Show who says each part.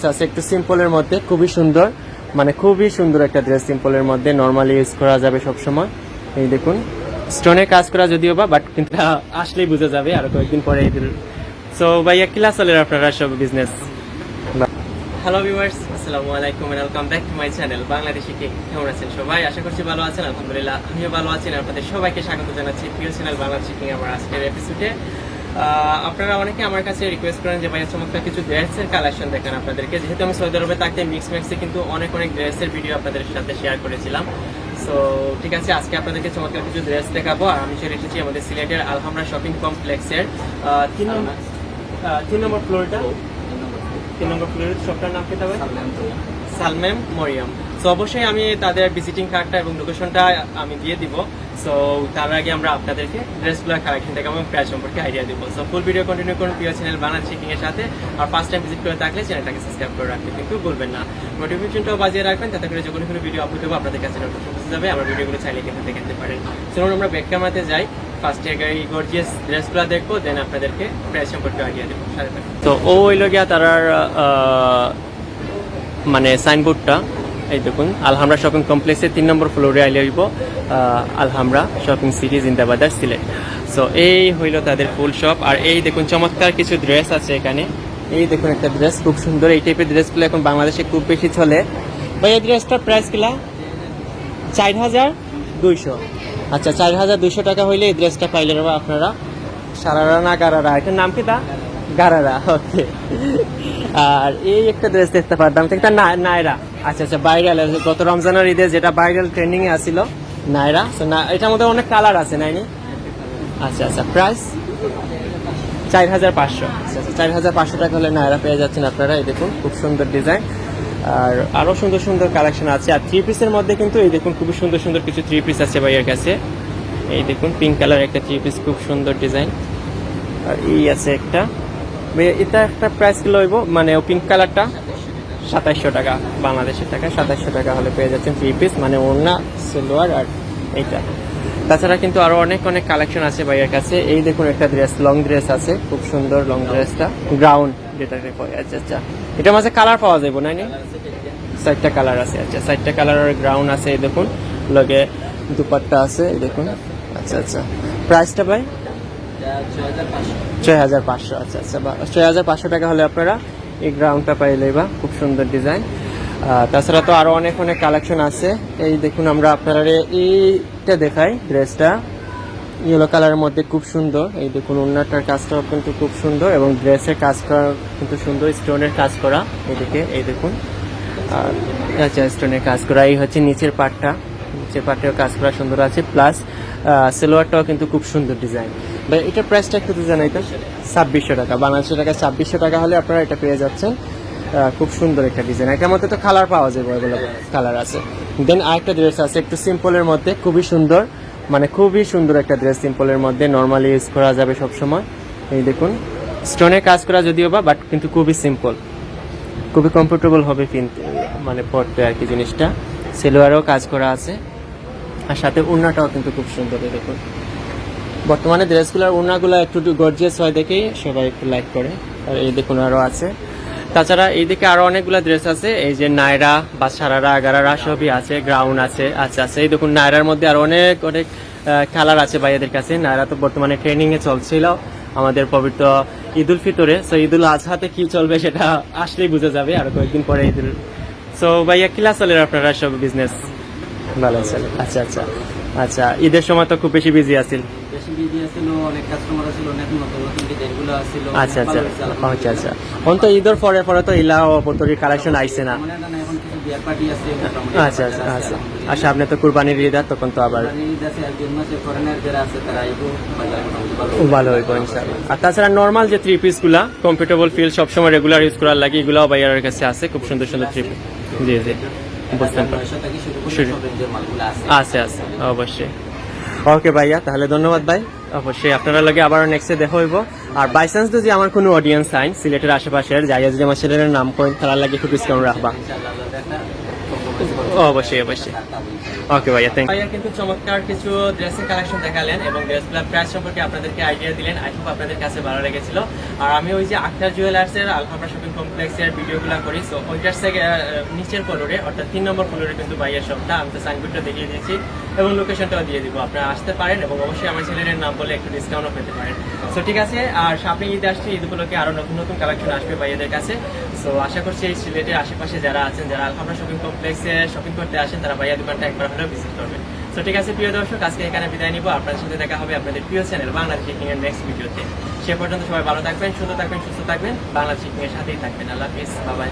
Speaker 1: Dress আছে একটু সিম্পলের মধ্যে, খুবই সুন্দর, মানে খুবই সুন্দর একটা ড্রেস, সিম্পলের মধ্যে নর্মালি ইউজ করা যাবে সবসময়। এই দেখুন স্টোনে কাজ করা যদিও বা, বাট কিন্তু আসলেই বোঝা যাবে আরো কয়েকদিন পরে। সো ভাইয়া ক্লাস চলে আপনারা সব বিজনেস। হ্যালো ভিউয়ার্স, আসসালামু আলাইকুম and welcome back to my channel Bangladeshi cake. কেমন আছেন সবাই? আশা করছি ভালো আছেন। আলহামদুলিল্লাহ আমিও ভালো আছি। আপনাদের সবাইকে স্বাগত জানাচ্ছি প্রিয় চ্যানেল বাংলাদেশি কেক আমার আজকের এপিসোডে। আপনারা অনেকে আমার কাছে রিকোয়েস্ট করেন যে ভাইয়া চমৎকার কিছু ড্রেসের কালেকশন দেখেন আপনাদেরকে। যেহেতু আমি সৌদি আরবে থাকতে মিক্স ম্যাক্সে কিন্তু অনেক ড্রেসের ভিডিও আপনাদের সাথে শেয়ার করেছিলাম। সো ঠিক আছে, আজকে আপনাদেরকে চমৎকার কিছু ড্রেস দেখাবো। আর আমি চলে এসেছি আমাদের সিলেটের আলহামরা শপিং কমপ্লেক্সের 3 নম্বর ফ্লোরটা। 3 নম্বর ফ্লোরের শপটার নাম কি হবে? সালমেম মরিয়ম। সো অবশ্যই আমি তাদের ভিজিটিং কার্ডটা এবং লোকেশনটা আমি দিয়ে দিব। সো তার আগে আমরা আপনাদেরকে ড্রেসগুলোর কালেকশন দেখাবো এবং প্রাইস সম্পর্কে আইডিয়া দিব। সো ফুল ভিডিও কন্টিনিউ করুন প্রিয় চ্যানেল বাংলাদেশি চেকিং এর সাথে। আর ফার্স্ট টাইম ভিজিট করে থাকলে চ্যানেলটাকে সাবস্ক্রাইব করে রাখতে কিন্তু ভুলবেন না। নোটিফিকেশনটাও বাজিয়ে রাখবেন, তাতে করে যখন কোনো ভিডিও আপলোড হবে আপনাদের কাছে নোটিফিকেশন পৌঁছে যাবে। আমার ভিডিওগুলো চাইলে কিন্তু দেখতে পারেন। চলুন আমরা ব্যাক ক্যামেরাতে যাই, ফার্স্ট এই গর্জিয়াস ড্রেসগুলো দেখবো, দেন আপনাদেরকে প্রাইস সম্পর্কে আইডিয়া দেবো। তো ও হইল গিয়া তারার মানে সাইনবোর্ডটা এই দেখুন, আলহামরা শপিং কমপ্লেক্সের 3 নম্বর ফ্লোরে আইলে হইব আলহামরা শপিং সিটি জিন্দাবাদার সিলেট। সো এই হইল তাদের ফুল শপ। আর এই দেখুন চমৎকার কিছু ড্রেস আছে এখানে। এই দেখুন একটা ড্রেস খুব সুন্দর, এই টাইপের ড্রেসগুলো এখন বাংলাদেশে খুব বেশি চলে। ভাই এই ড্রেসটার প্রাইস কিলা? 4200। আচ্ছা, 4200 টাকা হইলে এই ড্রেসটা পাইলে আপনারা। সারারা না গারারা, এটার নাম কি? গারারা। ওকে। আর এই একটা ড্রেস দেখতে পারতাম, এটা নায়রা। আচ্ছা, ভাইরাল, গত রমজানের ঈদে যেটা ভাইরাল ট্রেন্ডিং এ আসছিল নায়রা। এটার মধ্যে অনেক কালার আছে নাইনি? আচ্ছা, প্রাইস 4500। আচ্ছা, 4500 টাকা হলে নায়রা পেয়ে যাচ্ছেন আপনারা। এই দেখুন খুব সুন্দর ডিজাইন, আর আরো সুন্দর কালেকশন আছে। আর 3 পিসের মধ্যে কিন্তু এই দেখুন খুব সুন্দর কিছু 3 পিস আছে ভাইয়ের কাছে। এই দেখুন পিঙ্ক কালার একটা 3 পিস, খুব সুন্দর ডিজাইন। আর এই আছে একটা, এটা একটা প্রাইস কিলো হইব, মানে পিঙ্ক কালারটা 2700 টাকা বাংলাদেশের টাকা। 2700 টাকা হলে পেয়ে যাচ্ছেন 3 পিস, মানে ওড়না, সালোয়ার আর এইটা। তাছাড়া কিন্তু আরো অনেক কালেকশন আছে ভাইয়ের কাছে। এই দেখুন একটা ড্রেস, লং ড্রেস আছে, খুব সুন্দর লং ড্রেসটা, গ্রাউন্ড যেটাকে কয়। আচ্ছা, এটার মাঝে কালার পাওয়া যাবে না? 4টা কালার আছে। আচ্ছা, 4টা কালারের গ্রাউন্ড আছে। এই দেখুন লগে দুপাট্টা আছে। এই দেখুন। আচ্ছা, প্রাইসটা ভাই 6500। আচ্ছা, 6500 টাকা হলে আপনারা এই গ্রাউন্ডটা পাইলে বা, খুব সুন্দর ডিজাইন। তাছাড়া তো আরো অনেক কালেকশন আছে। এই দেখুন আমরা আপনারা এইটা দেখাই, ড্রেসটা ইয়েলো কালারের মধ্যে খুব সুন্দর। এই দেখুন ওড়নাটার কাজটা কিন্তু খুব সুন্দর এবং ড্রেসের কাজ করা কিন্তু সুন্দর, স্টোনের কাজ করা। এদিকে এই দেখুন, আচ্ছা স্টোনের কাজ করা। এই হচ্ছে নিচের পার্টেও কাজ করা সুন্দর আছে, প্লাস সালোয়ারটাও কিন্তু খুব সুন্দর ডিজাইন। ভাই এটার প্রাইসটা একটু জানাইতেন? 2600 টাকা বাংলাদেশের টাকা। 2600 টাকা হলে আপনারা এটা পেয়ে যাচ্ছেন। খুব সুন্দর একটা ডিজাইন। এটার মধ্যে তো কালার পাওয়া যাবে, এগুলো কালার আছে। দেন আরেকটা ড্রেস আছে একটু সিম্পলের মধ্যে, খুবই সুন্দর, মানে খুবই সুন্দর একটা ড্রেস, সিম্পলের মধ্যে নর্মালি ইউজ করা যাবে সবসময়। এই দেখুন স্টোনে কাজ করা যদিও বা, বাট কিন্তু খুবই সিম্পল, খুবই কমফোর্টেবল হবে কিনতে, মানে পরতে আর কি জিনিসটা। সালোয়ারেও কাজ করা আছে, আর সাথে ওড়নাটাও কিন্তু খুব সুন্দর। দেখুন বর্তমানে ড্রেসগুলোর ওড়নাগুলো একটু গর্জিয়াস হয় দেখেই সবাই একটু লাইক করে। আর এই দেখুন আরও আছে। তাছাড়া এইদিকে আরো অনেকগুলো ড্রেস আছে, এই যে নায়রা বা সারারা গারারা সবই আছে, গ্রাউন্ড আছে। আচ্ছা, এই দেখুন নায়রার মধ্যে আরো অনেক কালার আছে ভাইয়াদের কাছে। নায়রা তো বর্তমানে ট্রেনিং এ চলছিল আমাদের পবিত্র ঈদুল ফিতরে। সো ঈদুল আজহাতে কি চলবে সেটা আসলেই বোঝা যাবে আরো কয়েকদিন পরে ঈদুল। সো ভাইয়া কিলা চলে আপনারা সব বিজনেস? ভালো চলে। আচ্ছা, ঈদের সময় তো খুব বেশি বিজি আছিল। আচ্ছা, এখন তো ঈদের পরে তো ইলা পতরি কালেকশন আইছে না? আচ্ছা, আপনি তো কুরবানির ঈদ, তখন তো আবার ভালো হইব ইনশাআল্লাহ। আর তাছাড়া নর্মাল যে 3 পিস গুলা কমফোর্টেবল ফিল সবসময় রেগুলার ইউজ করার লাগে, এগুলাও ভাইয়ার কাছে আছে, খুব সুন্দর 3 পিস। জি বুঝতেন আছে অবশ্যই। ওকে ভাইয়া, তাহলে ধন্যবাদ ভাই। অবশ্যই আপনারা লাগে আবার নেক্সটে দেখা হইব। আর বাই চান্স যদি আমার কোনো অডিয়েন্স আইন সিলেটের আশেপাশের যাইয়া যদি আমার ছেলের নাম করেন, তারা লাগে একটু ডিসকাউন্ট রাখবা। অবশ্যই অবশ্যই। ওকে ভাইয়া, থ্যাংক ভাইয়া কিন্তু চমৎকার কিছু ড্রেসের কালেকশন দেখালেন এবং ড্রেসগুলোর প্রাইস সম্পর্কে আপনাদেরকে আইডিয়া দিলেন। আই হোপ আপনাদের কাছে ভালো লেগেছিল। আর আমি ওই যে আখতার জুয়েলার্সের আলহামরা শপিং কমপ্লেক্সের ভিডিওগুলো করি, সো ওইটার থেকে নিচের ফ্লোরে অর্থাৎ 3 নম্বর ফ্লোরে কিন্তু ভাইয়ের শপটা, আমি তো সাইনবোর্ডটা দেখিয়ে দিয়েছি এবং লোকেশনটাও দিয়ে দিব। আপনারা আসতে পারেন এবং অবশ্যই আমার ছেলের নাম বলে একটু ডিসকাউন্টও পেতে পারেন। সো ঠিক আছে, আর সামনে ঈদ আসছে, ঈদ উপলক্ষে আরও নতুন নতুন কালেকশন আসবে ভাইয়াদের কাছে। সো আশা করছি এই সিলেটের আশেপাশে যারা আছেন, যারা আলহামরা শপিং কমপ্লেক্সে শপিং করতে আসেন, তারা ভাইয়া দোকানটা একবার হলেও ভিজিট করবেন। সো ঠিক আছে প্রিয় দর্শক, আজকে এখানে বিদায় নিব। আপনাদের সাথে দেখা হবে আপনাদের প্রিয় চ্যানেল বাংলাদেশ শিপিং এর নেক্সট ভিডিওতে। সে পর্যন্ত সবাই ভালো থাকবেন, সুন্দর থাকবেন, সুস্থ থাকবেন, বাংলাদেশ শিপিং এর সাথেই থাকবেন। আল্লাহ হাফিজ, বাই বাই।